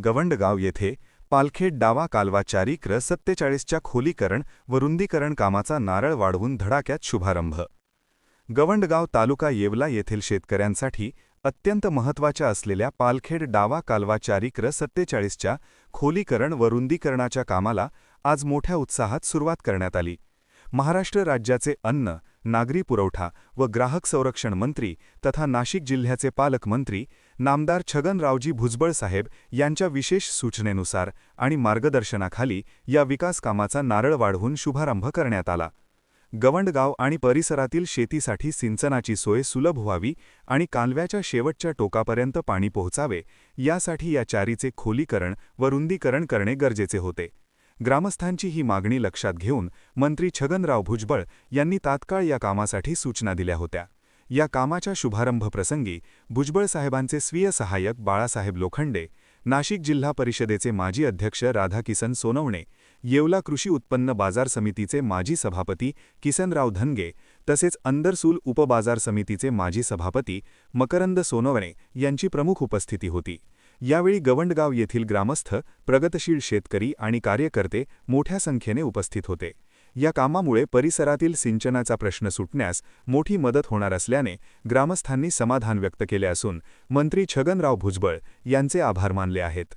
गवंडगाव येथे पालखेड डावा कालवा 4/47च्या खोलीकरण व रुंदीकरण कामाचा नारळ वाढवून धडाक्यात शुभारंभ। गवंडगाव तालुका येवला येथील शेतकऱ्यांसाठी अत्यंत महत्त्वाच्या असलेल्या पालखेड डावा कालवा 4/47च्या खोलीकरण व रुंदीकरणाच्या कामाला आज मोठ्या उत्साहात सुरुवात करण्यात आली। महाराष्ट्र राज्याचे अन्न, नागरी पुरवठा व ग्राहक संरक्षण मंत्री तथा नाशिक जिल्ह्याचे पालकमंत्री नामदार छगनरावजी भुजबळ साहेब यांच्या विशेष सूचनेनुसार आणि मार्गदर्शनाखाली या विकास कामाचा नारळ वाढवून शुभारंभ करण्यात आला। गवंडगाव आणि परिसरातील शेतीसाठी सिंचनाची सोय सुलभ व्हावी आणि कालव्याच्या शेवटच्या टोकापर्यंत पाणी पोहोचावे यासाठी या चारीचे खोलीकरण व रुंदीकरण करणे गरजेचे होते। ग्रामस्थांची ही मागणी लक्षात घेऊन मंत्री छगनराव भुजबळ यांनी तात्काळ या कामासाठी सूचना दिल्या होत्या। या कामाच्या शुभारंभ प्रसंगी भुजबळ साहेबांचे स्वीय सहाय्यक बाळासाहेब लोखंडे, नाशिक जिल्हा परिषदेचे माजी अध्यक्ष राधाकिसन सोनवणे, येवला कृषी उत्पन्न बाजार समितीचे माजी सभापती किसनराव धनगे तसेच अंदरसूल उपबाजार समितीचे माजी सभापती मकरंद सोनवणे यांची प्रमुख उपस्थिती होती। यावेळी गवंडगाव येथील ग्रामस्थ, प्रगतशील शेतकरी आणि कार्यकर्ते मोठ्या संख्येने उपस्थित होते। या कामामुळे परिसरातील सिंचनाचा प्रश्न सुटण्यास मोठी मदत होणार असल्याने ग्रामस्थांनी समाधान व्यक्त केले असून मंत्री छगनराव भुजबळ यांचे आभार मानले आहेत।